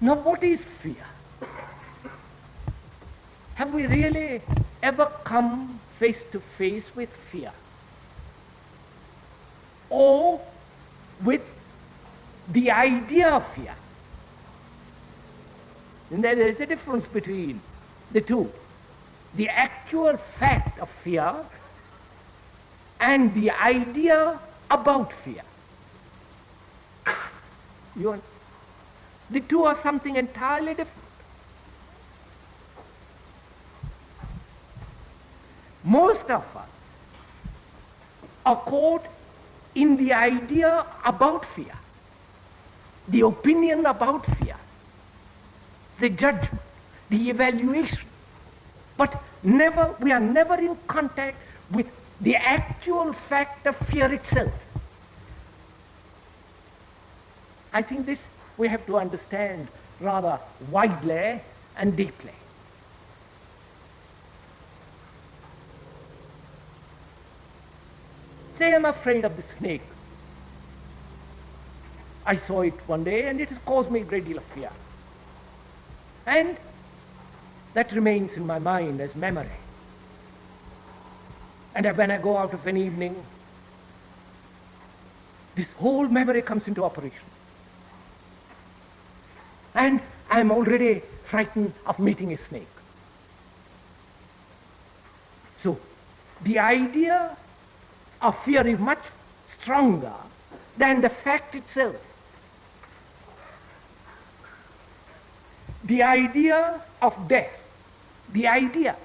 Now what is fear? Have we really ever come face to face with fear? Or with the idea of fear? And there is a difference between the two. The actual fact of fear and the idea about fear. The two are something entirely different. Most of us are caught in the idea about fear, the opinion about fear, the judgment, the evaluation. But we are never in contact with the actual fact of fear itself. I think this we have to understand rather widely and deeply. Say I'm afraid of the snake. I saw it one day and it has caused me a great deal of fear. And that remains in my mind as memory. And when I go out of an evening, this whole memory comes into operation. And I'm already frightened of meeting a snake. So, the idea of fear is much stronger than the fact itself. The idea of death, the idea,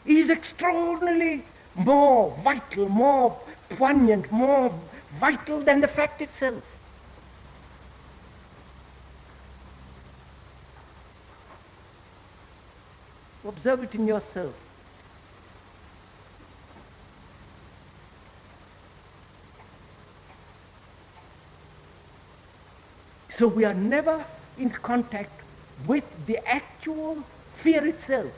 is extraordinarily more vital, more poignant, more vital than the fact itself. Observe it in yourself. So we are never in contact with the actual fear itself.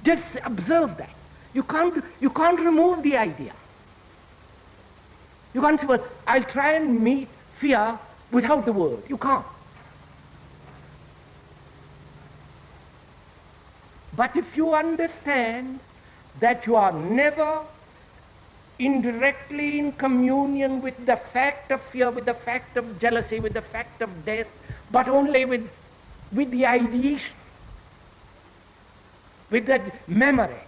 Just observe that. You can't remove the idea. You can't say, well, I'll try and meet fear without the word. You can't. But if you understand that you are never indirectly in communion with the fact of fear, with the fact of jealousy, with the fact of death, but only with the ideation, with the memory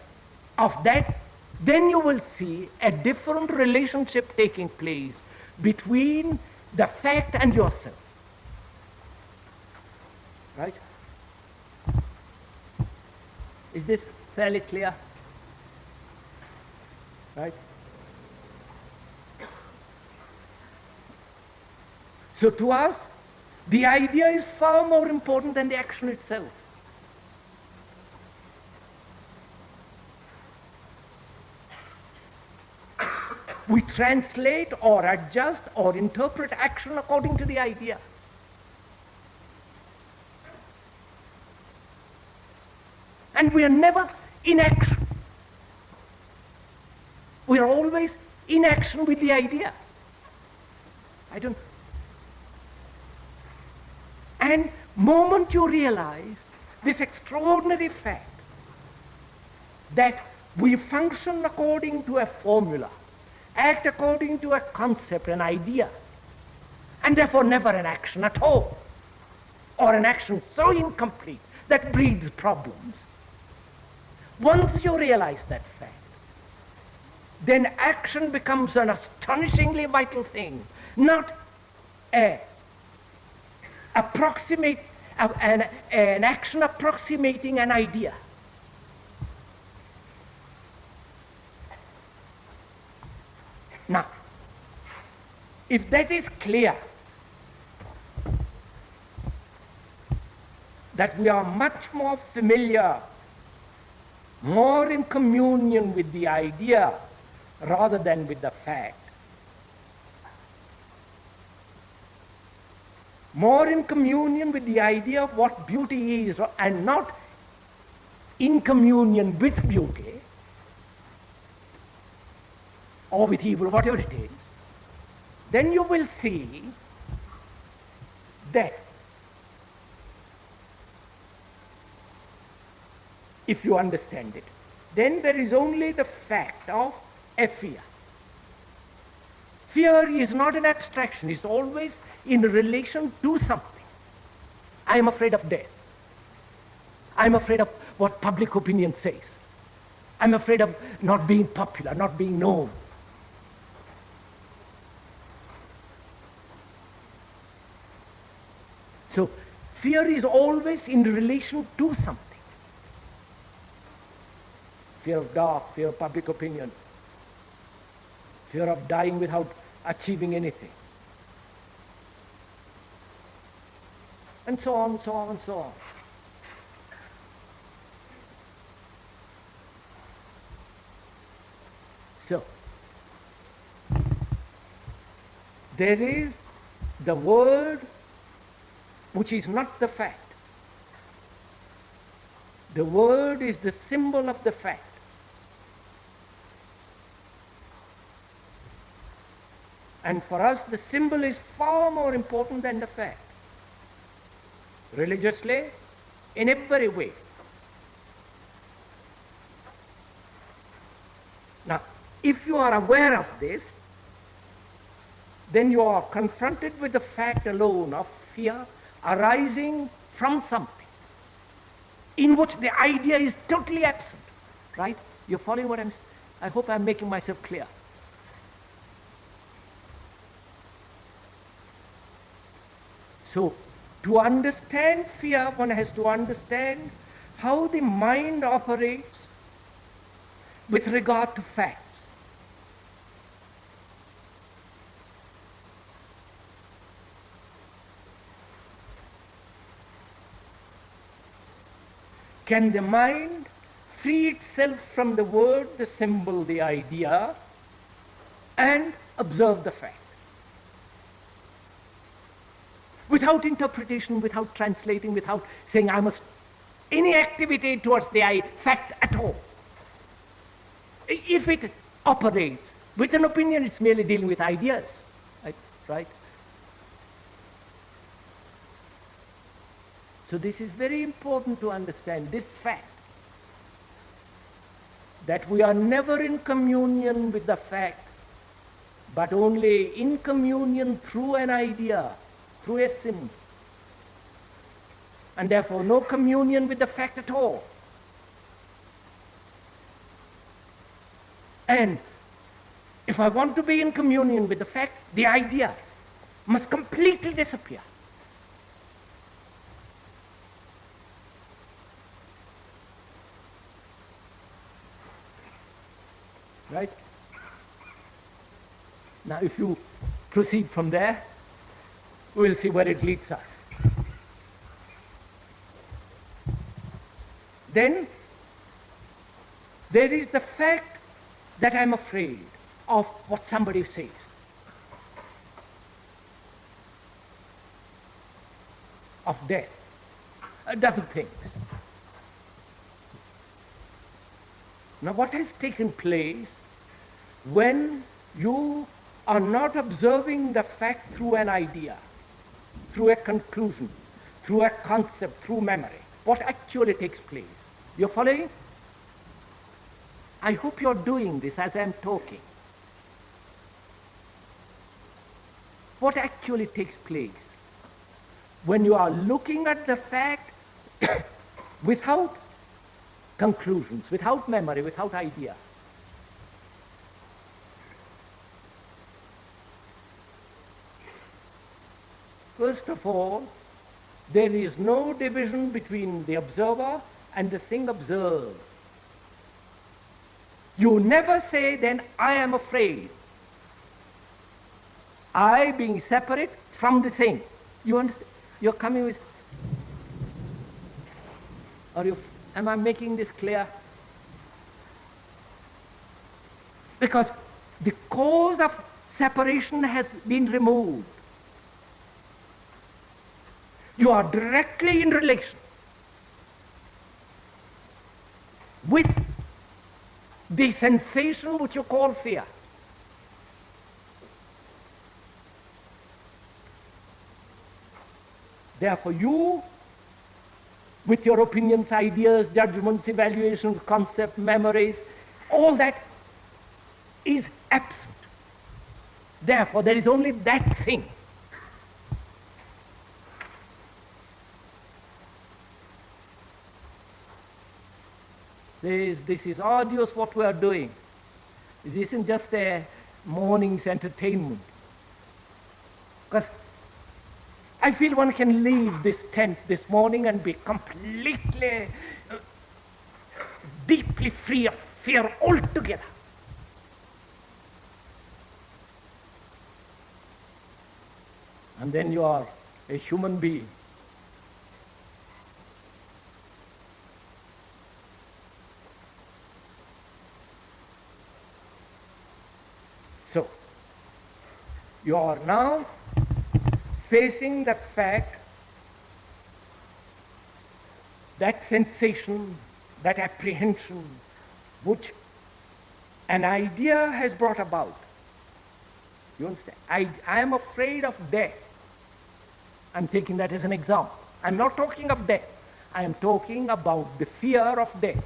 of that, then you will see a different relationship taking place between the fact and yourself. Right? Is this fairly clear? Right? So to us, the idea is far more important than the action itself. We translate or adjust or interpret action according to the idea. And we are never in action. We are always in action with the idea. And moment you realize this extraordinary fact that we function according to a formula, act according to a concept, an idea, and therefore never an action at all, or an action so incomplete that breeds problems. Once you realize that fact, then action becomes an astonishingly vital thing, not an action approximating an idea. Now, if that is clear, that we are much more familiar, more in communion with the idea rather than with the fact, more in communion with the idea of what beauty is and not in communion with beauty or with evil, whatever it is, then you will see that if you understand it, then there is only the fact of a fear. Fear is not an abstraction, it's always in relation to something. I am afraid of death. I'm afraid of what public opinion says. I'm afraid of not being popular, not being known. So fear is always in relation to something. Fear of dark, fear of public opinion, fear of dying without achieving anything. And so on, so on, so on. So, there is the word which is not the fact. The word is the symbol of the fact. And for us, the symbol is far more important than the fact. Religiously, in every way. Now, if you are aware of this, then you are confronted with the fact alone of fear arising from something in which the idea is totally absent. Right? You're following what I'm saying? I hope I'm making myself clear. So, to understand fear, one has to understand how the mind operates with regard to facts. Can the mind free itself from the word, the symbol, the idea, and observe the fact? Without interpretation, without translating, without saying I must any activity towards the fact at all. If it operates with an opinion, it's merely dealing with ideas, right? So this is very important to understand, this fact, that we are never in communion with the fact, but only in communion through an idea, through a symbol. And therefore no communion with the fact at all. And if I want to be in communion with the fact, the idea must completely disappear. Right? Now if you proceed from there, we'll see where it leads us. Then there is the fact that I'm afraid of what somebody says. Of death. A dozen things. Now what has taken place when you are not observing the fact through an idea, through a conclusion, through a concept, through memory? What actually takes place? You're following? I hope you're doing this as I'm talking. What actually takes place when you are looking at the fact without conclusions, without memory, without idea? First of all, there is no division between the observer and the thing observed. You never say, then, I am afraid. I being separate from the thing. You understand? You're coming with... Am I making this clear? Because the cause of separation has been removed. You are directly in relation with the sensation which you call fear. Therefore, you, with your opinions, ideas, judgments, evaluations, concepts, memories, all that is absent. Therefore, there is only that thing. This is arduous what we are doing. This isn't just a morning's entertainment. Because I feel one can leave this tent this morning and be completely, deeply free of fear altogether. And then you are a human being. So, you are now facing the fact, that sensation, that apprehension, which an idea has brought about. You understand? I am afraid of death. I'm taking that as an example. I'm not talking of death. I am talking about the fear of death.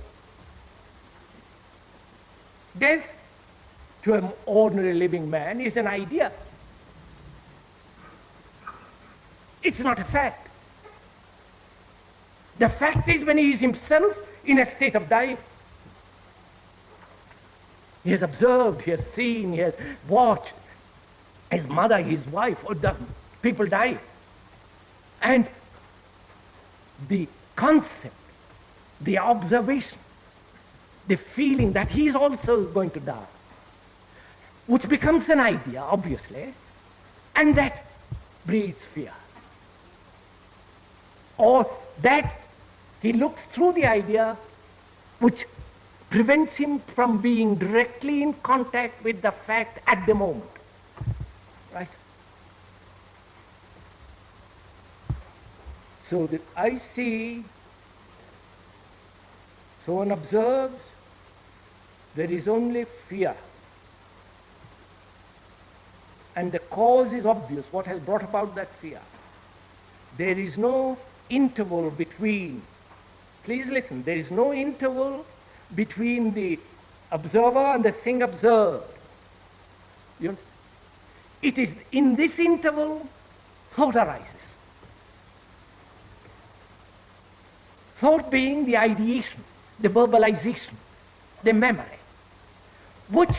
Death, to an ordinary living man, is an idea. It's not a fact. The fact is when he is himself in a state of dying. He has observed, he has seen, he has watched his mother, his wife, or the people die. And the concept, the observation, the feeling that he is also going to die, which becomes an idea, obviously, and that breeds fear. Or that he looks through the idea, which prevents him from being directly in contact with the fact at the moment. Right? So that I see, so one observes, there is only fear. And the cause is obvious, what has brought about that fear. There is no interval between, please listen, there is no interval between the observer and the thing observed. You understand? It is in this interval thought arises. Thought being the ideation, the verbalization, the memory, which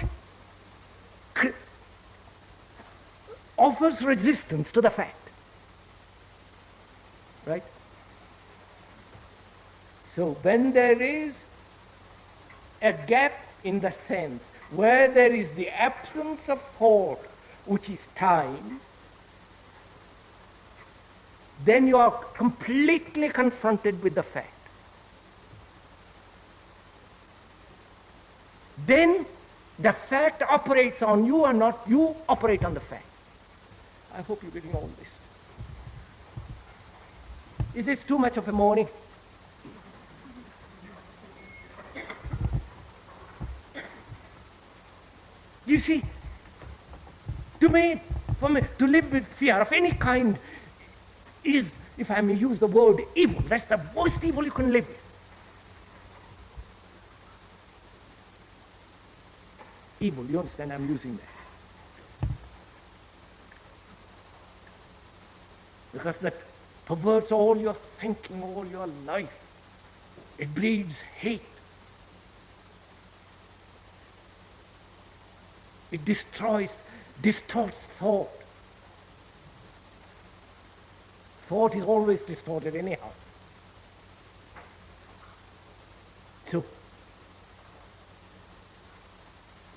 offers resistance to the fact. Right? So when there is a gap in the sense where there is the absence of thought, which is time, then you are completely confronted with the fact. Then the fact operates on you and not you operate on the fact. I hope you're getting all this. Is this too much of a morning? You see, for me, to live with fear of any kind is, if I may use the word, evil. That's the worst evil you can live with. Evil, you understand, I'm using that. Because that perverts all your thinking, all your life. It breeds hate. It distorts thought. Thought is always distorted anyhow. So,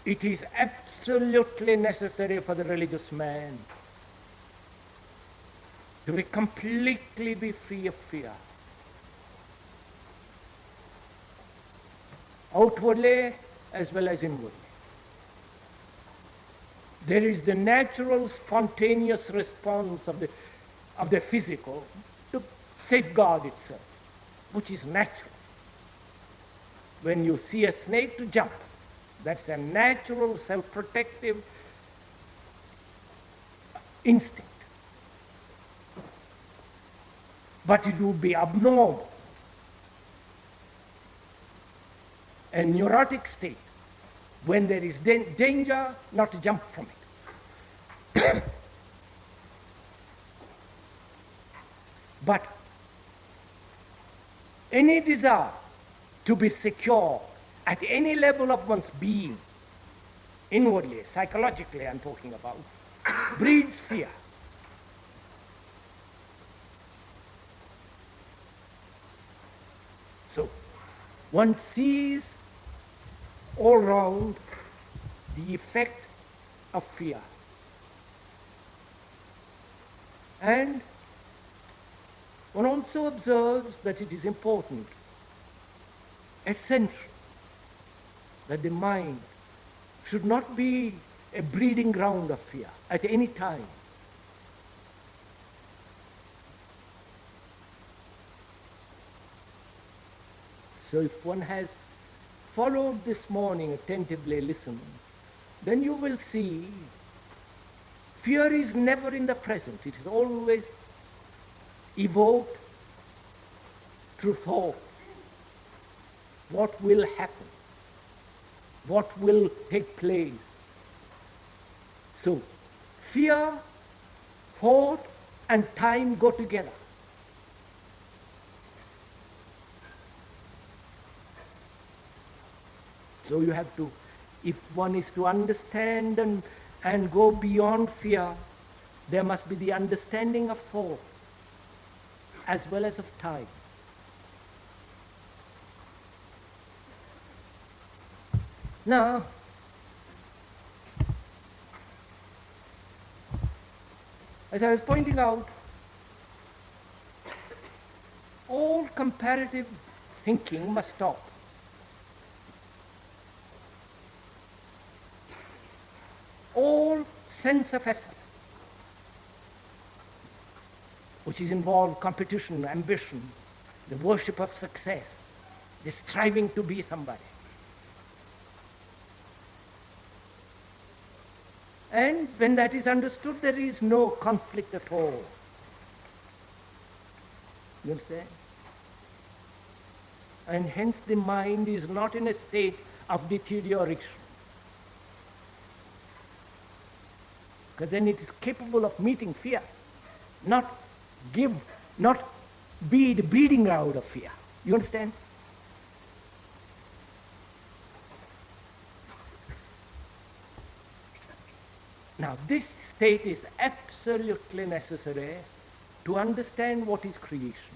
it is absolutely necessary for the religious man to be completely free of fear. Outwardly as well as inwardly. There is the natural, spontaneous response of the physical to safeguard itself, which is natural. When you see a snake, to jump. That's a natural, self-protective instinct. but it would be abnormal, a neurotic state, when there is danger, not to jump from it. But any desire to be secure at any level of one's being, inwardly, psychologically I'm talking about, breeds fear. So one sees all round the effect of fear. And one also observes that it is important, essential, that the mind should not be a breeding ground of fear at any time. So if one has followed this morning, attentively listened, then you will see fear is never in the present. It is always evoked through thought. What will happen? What will take place? So, fear, thought, and time go together. So you have to, if one is to understand and go beyond fear, there must be the understanding of thought as well as of time. Now, as I was pointing out, all comparative thinking must stop. All sense of effort, which is involved competition, ambition, the worship of success, the striving to be somebody. And when that is understood, there is no conflict at all. You understand? And hence the mind is not in a state of deterioration. Because then it is capable of meeting fear, not be the breeding ground of fear. You understand? Now this state is absolutely necessary to understand what is creation.